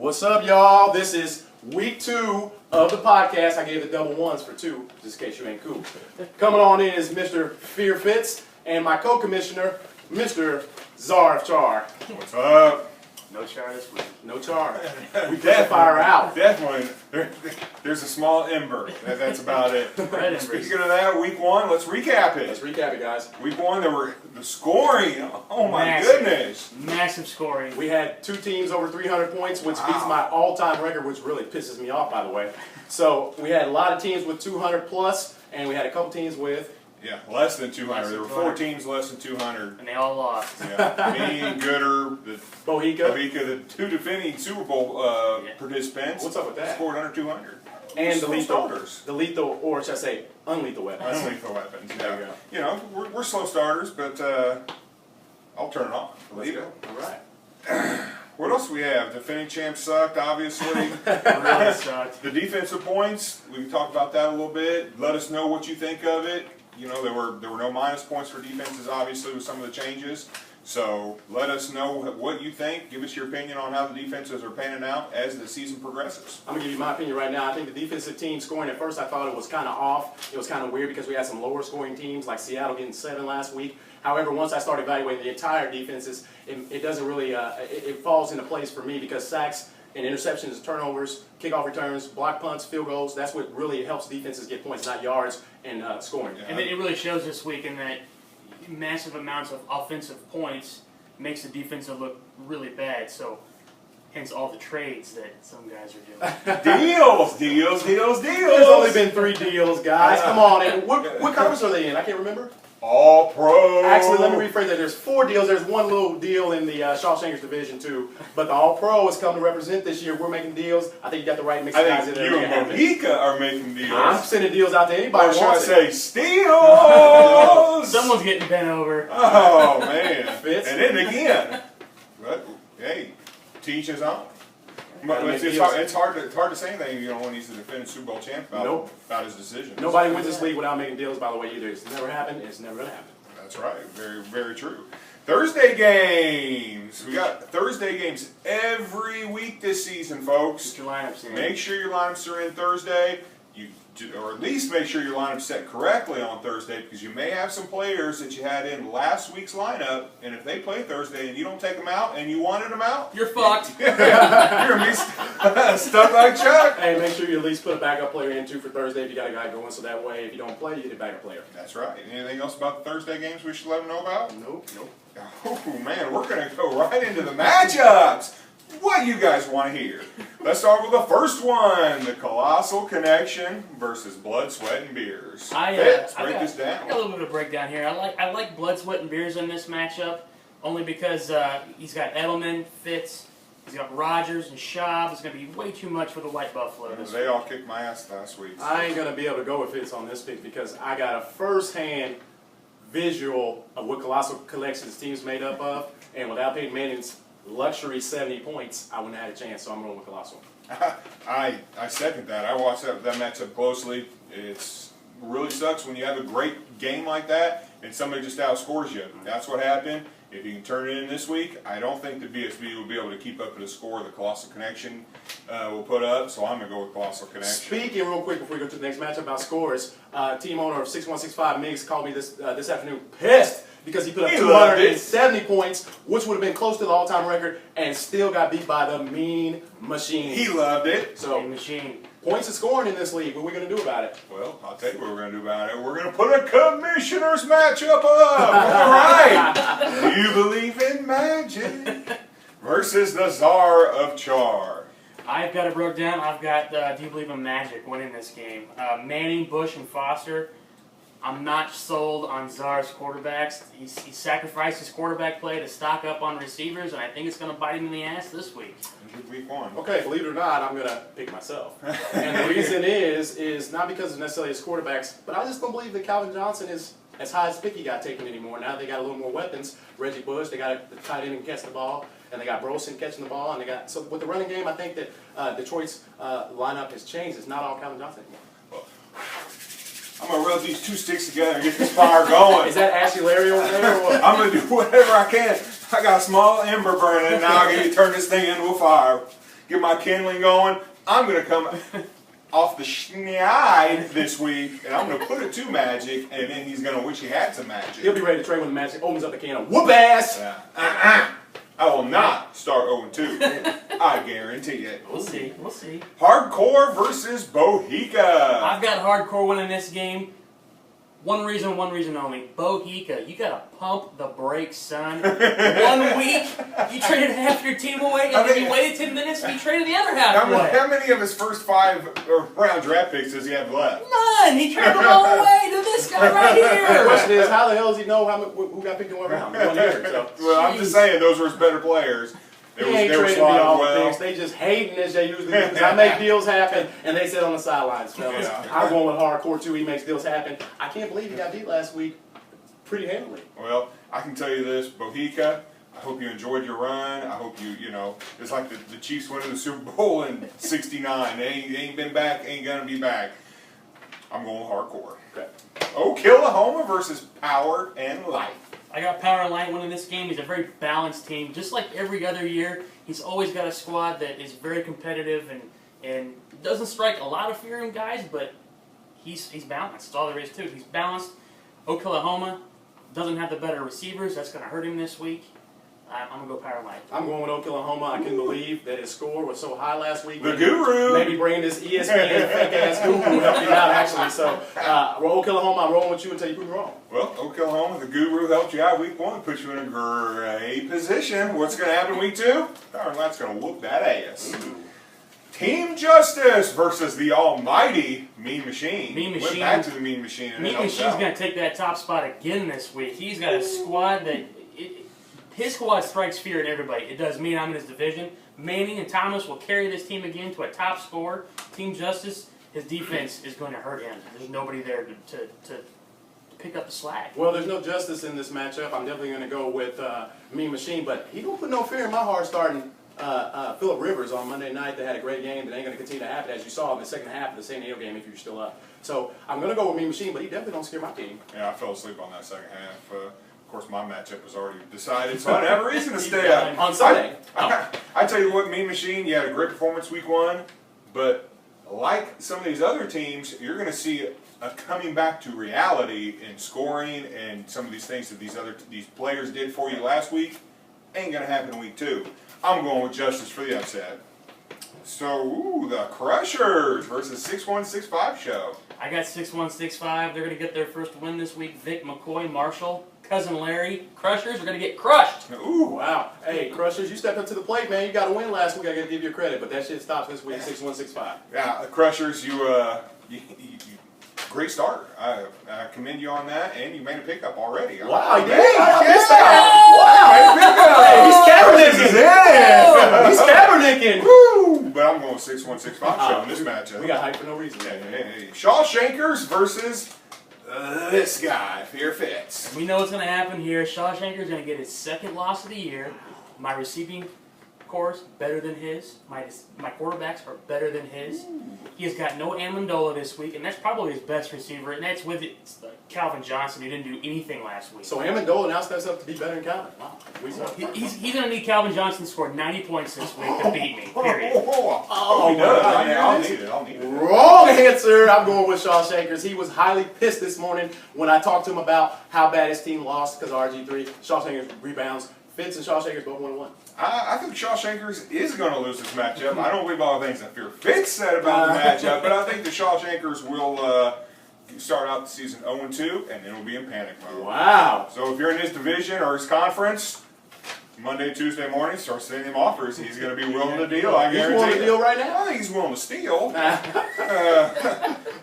What's up, y'all? This is week 2 of the podcast. I gave the double ones for 2, just in case you ain't cool. Coming on in is Mr. Fear Fitz and my co-commissioner, Mr. Czar of Char. What's up? No char this week. No char. We put the fire out. Definitely. There's a small ember. That's about it. Speaking of that, week 1, let's recap it. Let's recap it, guys. Week 1, there were the scoring. Oh my Massive. goodness. Massive scoring. We had 2 teams over 300 points, which beats my all-time record, which really pisses me off, by the way. So we had a lot of teams with 200 plus, and we had a couple teams with... Yeah, less than 200. Less There than were 4 200. teams less than 200. And they all lost. Yeah. Me, Gooder, the Bohica. the 2 defending Super Bowl participants. What's up with that? Scored under 200. And the Slow lethal, starters. the lethal, or should I say, unlethal weapons. Unlethal weapons. There Yeah. you go. You know, we're slow starters, but I'll turn it on. Let's Leave go. it. All right. What else do we have? Defending champ sucked, obviously. Really sucked. The defensive points, we can talk about that a little bit. Let us know what you think of it. You know, there were no minus points for defenses, obviously, with some of the changes. So let us know what you think. Give us your opinion on how the defenses are panning out as the season progresses. I'm going to give you my opinion right now. I think the defensive team scoring at first, I thought it was kind of off. It was kind of weird because we had some lower scoring teams like Seattle getting 7 last week. However, once I started evaluating the entire defenses, it doesn't really, it falls into place for me because sacks and interceptions, turnovers, kickoff returns, block punts, field goals, that's what really helps defenses get points, not yards and scoring. And then it really shows this week in that massive amounts of offensive points makes the defense look really bad. So, hence all the trades that some guys are doing. Deals! There's only been 3 deals, guys. Come on. And what conference are they in? I can't remember. All pro. Actually, let me rephrase that. There's 4 deals. There's one little deal in the Shawshanks division, too. But the All-Pro has come to represent this year. We're making deals. I think you got the right mix of guys I in think there. you and Mohica are making deals. I'm sending deals out to anybody Or who should I wants say it. steals? Someone's getting bent over. Oh, man. Fitz. And then again. But, hey, teach his own. But Gotta it's, make it's hard to say anything, you know, when he's the defending Super Bowl champ about his decision. Nobody wins this league without making deals, by the way, either. It's never happened. It's never going to happen. That's right. Very, very true. Thursday games. We got Thursday games every week this season, folks. Get your lineups in. Make sure your lineups are in Thursday. Or at least make sure your lineup's set correctly on Thursday, because you may have some players that you had in last week's lineup, and if they play Thursday and you don't take them out and you wanted them out, You're fucked. you're going to be stuck like Chuck. Hey, make sure you at least put a backup player in, too, for Thursday if you got a guy going, so that way if you don't play, you get a backup player. That's right. Anything else about the Thursday games we should let them know about? Nope. Oh, man, we're going to go right into the matchups. What do you guys want to hear? Let's start with the first one, the Colossal Connection versus Blood, Sweat, and Beers. Let's break this I got a down. little bit of a breakdown here. I like Blood, Sweat, and Beers in this matchup, only because he's got Edelman, Fitz, he's got Rodgers and Schaub. It's going to be way too much for the White Buffalo this They week. all kicked my ass last week. I ain't going to be able to go with Fitz on this pick because I got a first-hand visual of what Colossal Collection's team's made up of, and without Peyton Manning's luxury 70 points, I wouldn't have had a chance, so I'm going with Colossal. I second that. I watched that matchup closely. It's really sucks when you have a great game like that and somebody just outscores you. That's what happened. If you can turn it in this week, I don't think the BSB will be able to keep up with the score the Colossal Connection will put up, so I'm going to go with Colossal Connection. Speaking real quick before we go to the next matchup about scores, team owner of 6165 Miggs called me this afternoon pissed because he put up He loved it. 270 points, which would have been close to the all-time record, and still got beat by the Mean Machine. He loved it. So, Machine. points and scoring in this league. What are we going to do about it? Well, I'll tell you what we're going to do about it. We're going to put a commissioner's matchup up. All right. Do you believe in magic? Versus the Czar of Char. I've got it broke down. I've got Do You Believe in Magic winning this game. Manning, Bush, and Foster. I'm not sold on Czar's quarterbacks. He sacrificed his quarterback play to stock up on receivers, and I think it's going to bite him in the ass this week. Week 1. Okay, believe it or not, I'm going to pick myself. And the reason is not because of necessarily his quarterbacks, but I just don't believe that Calvin Johnson is as high as pick he got taken anymore. Now they got a little more weapons. Reggie Bush, they got the tight end who can catch the ball, and they got Brosen catching the ball, and they got, so with the running game, I think that Detroit's lineup has changed. It's not all Calvin Johnson anymore. I'm going to rub these 2 sticks together and get this fire going. Is that Ashley Larry over there or what? I'm going to do whatever I can. I got a small ember burning, and now I'm going to turn this thing into a fire. get my kindling going. I'm going to come off the schneid this week, and I'm going to put it to Magic, and then he's going to wish he had some Magic. He'll be ready to trade when the Magic opens up the can of whoop ass. I will not start 0-2. I guarantee it. We'll see. We'll see. Hardcore versus Bohica. I've got Hardcore winning this game. One reason only. Bohica, you gotta pump the brakes, son. 1 week, you traded half your team away, and then you waited 10 minutes and you traded the other half away. How many of his first 5 round draft picks does he have left? None! He traded them all away to this guy right The here! question is, how the hell does he know who got picked in what round? 1 year. So. Well, I'm just saying, those were his better players. He ain't trading me all the things. They just hating as they usually do. Because I make deals happen, and they sit on the sidelines, fellas. Yeah. I'm going with Hardcore too. He makes deals happen. I can't believe he got beat last week pretty handily. Well, I can tell you this, Bohica, I hope you enjoyed your run. I hope you know, it's like the Chiefs winning the Super Bowl in '69. They ain't been back, ain't gonna be back. I'm going with Hardcore. Okay. Oklahoma versus Power and Light. I got Power and Light winning this game. He's a very balanced team. Just like every other year, he's always got a squad that is very competitive and doesn't strike a lot of fear in guys, but he's balanced. That's all there is to it. He's balanced. Oklahoma doesn't have the better receivers. That's going to hurt him this week. I'm going to go Power and Light. I'm going with Oklahoma. I couldn't believe that his score was so high last week. The guru. Maybe bringing this ESPN fake-ass guru helped me out, actually. So, Oklahoma, I'm rolling with you until you prove me wrong. Well, Oklahoma, the guru helped you out week 1, put you in a great position. What's going to happen week 2? Power and Light's going to whoop that ass. Team Justice versus the almighty Mean Machine. Mean Went Machine. back to the Mean Machine. And Mean it helped Machine's out. going to take that top spot again this week. He's got a squad that... his squad strikes fear in everybody. It does me. I'm in his division. Manning and Thomas will carry this team again to a top score. Team Justice, his defense is going to hurt him. There's nobody there to pick up the slack. Well, there's no justice in this matchup. I'm definitely going to go with Mean Machine, but he don't put no fear in my heart starting Phillip Rivers on Monday night. They had a great game. That ain't going to continue to happen, as you saw in the second half of the San Diego game if you're still up. So I'm going to go with Mean Machine, but he definitely don't scare my team. Yeah, I fell asleep on that second half. Of course, my matchup was already decided, so I didn't have a reason to stay up. On Sunday. I tell you what, Mean Machine, you had a great performance week 1, but like some of these other teams, you're going to see a coming back to reality in scoring and some of these things that these players did for you last week ain't going to happen in week 2. I'm going with Justice for the upset. So, the Crushers versus 6165 show. I got 6165. They're going to get their first win this week. Vic, McCoy, Marshall, Cousin Larry. Crushers are going to get crushed. Ooh, Wow. Hey, Crushers, you stepped up to the plate, man. You got to win last week. I got to give you credit, but that shit stops this week, 6165. yeah, the Crushers, you great start. I commend you on that, and you made a pickup already. Wow, he did. Wow, He's Kaepernicking. He's Kaepernicking. Woo! But I'm going 6165 show in this matchup. We got hype for no reason. Hey. Shawshankers versus this guy, Fear Fitz. We know what's going to happen here. Shawshanker is going to get his second loss of the year. My receiving course better than his. My quarterbacks are better than his. He has got no Amendola this week, and that's probably his best receiver. And that's with Calvin Johnson, who didn't do anything last week. So Amendola now steps up to be better than Calvin. Wow. He's going to need Calvin Johnson to score 90 points this week to beat me. Period. Oh, he does. I'll need it. Wrong answer. I'm going with Shawshankers. He was highly pissed this morning when I talked to him about how bad his team lost because of RG3. Shawshankers rebounds. Fitz and Shawshankers both 1-1. I think Shawshankers is going to lose this matchup. I don't believe all the things that Fear Fitz said about the matchup, but I think the Shawshankers will start out the season 0-2, and then we'll be in panic mode. Wow. So if you're in his division or his conference, Monday, Tuesday morning, start sending him offers. He's going to be willing to deal. I He's guarantee willing to you. deal right now? I think he's willing to steal.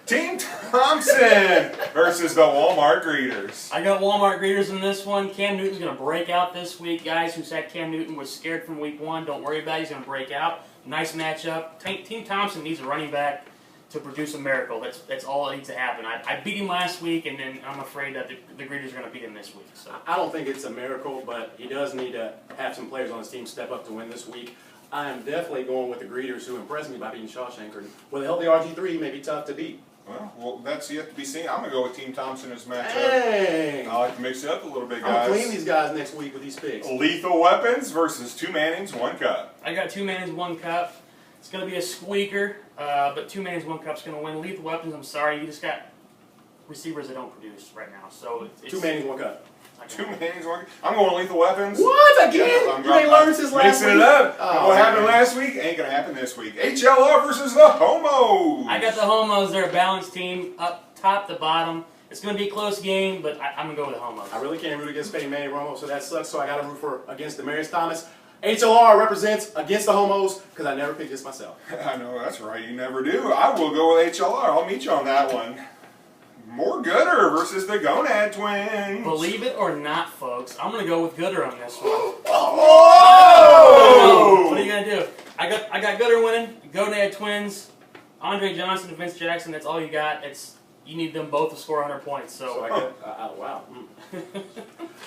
Team Thompson versus the Walmart Greeters. I got Walmart Greeters in this one. Cam Newton's going to break out this week. Guys who said Cam Newton was scared from week 1, don't worry about it. He's going to break out. Nice matchup. Team Thompson needs a running back to produce a miracle. That's all that needs to happen. I beat him last week, and then I'm afraid that the Greeters are going to beat him this week. So I don't think it's a miracle, but he does need to have some players on his team step up to win this week. I am definitely going with the Greeters, who impressed me by beating Shawshanker. With a healthy RG3, may be tough to beat. Well, that's yet to be seen. I'm going to go with Team Thompson as matchup. Dang. I like to mix it up a little bit, I'm going guys. to clean these guys next week with these picks. Lethal Weapons versus 2 Mannings, 1 Cup. I got 2 Mannings, 1 Cup. It's going to be a squeaker, but 2 Mans, 1 Cup's going to win. Lethal Weapons, I'm sorry, you just got receivers that don't produce right now. So it's 2 Mans, 1 Cup. Two Mans, 1 Cup. I'm going Lethal Weapons. What again? Yeah, You ain't learned since last mixing week. it up. Oh, what happened man. last week ain't gonna happen this week. HLR versus the Homos. I got the Homos. They're a balanced team, up top to bottom. It's going to be a close game, but I'm going to go with the Homos. I really can't root against Peyton Manny Romo, so that sucks. So I got to root for against Demarius Thomas. HLR represents against the Homos because I never picked this myself. I know, that's right. You never do. I will go with HLR. I'll meet you on that one. More Gooder versus the Gonad Twins. Believe it or not, folks, I'm going to go with Gooder on this one. Oh! What are you going to do? I got Gooder winning, Gonad Twins, Andre Johnson and Vince Jackson. That's all you got. You need them both to score 100 points. So I get, wow.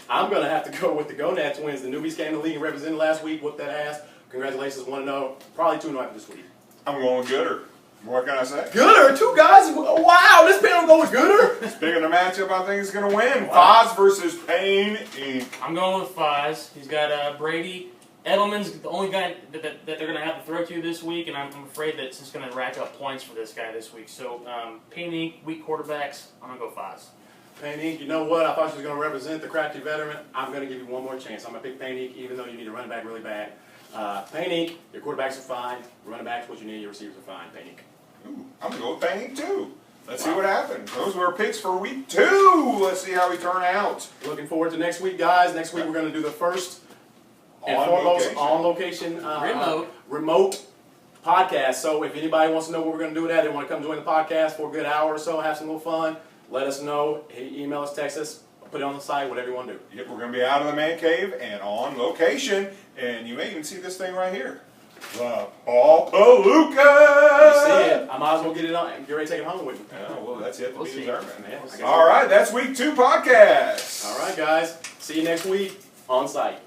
I'm going to have to go with the Gonad Twins. The newbies came to the league and represented last week. Whooped that ass. Congratulations, 1-0. Probably 2-0 after this week. I'm going with Gooder. What can I say? Gooder, 2 guys. Wow, this panel go with Gooder. Speaking of matchup, I think he's going to win. Foz versus Payne Inc. I'm going with Foz. He's got Brady. Edelman's the only guy that they're going to have to throw to this week, and I'm afraid that it's just going to rack up points for this guy this week. So, Payne Inc., weak quarterbacks, I'm going to go Foz. Payne Inc., you know what? I thought you was going to represent the crafty veteran. I'm going to give you one more chance. I'm going to pick Payne Inc., even though you need a running back really bad. Payne Inc., your quarterbacks are fine. Running backs, what you need, your receivers are fine. Payne Inc. Ooh, I'm going to go with Payne Inc. too. Let's see what happens. Those were our picks for week 2. Let's see how we turn out. Looking forward to next week, guys. Next week we're going to do the first and On foremost location. on-location remote podcast. So if anybody wants to know what we're going to do with that, they want to come join the podcast for a good hour or so, have some little fun, let us know. Email us, text us, put it on the site, whatever you want to do. Yep, we're going to be out of the man cave and on location. And you may even see this thing right here. The Papaluca! You see it. I might as well get it on. Get ready to take it home with me. Oh, well, that's yet to We'll be see. determined. Yeah, I guess All right, that's week 2 podcast. All right, guys. See you next week on site.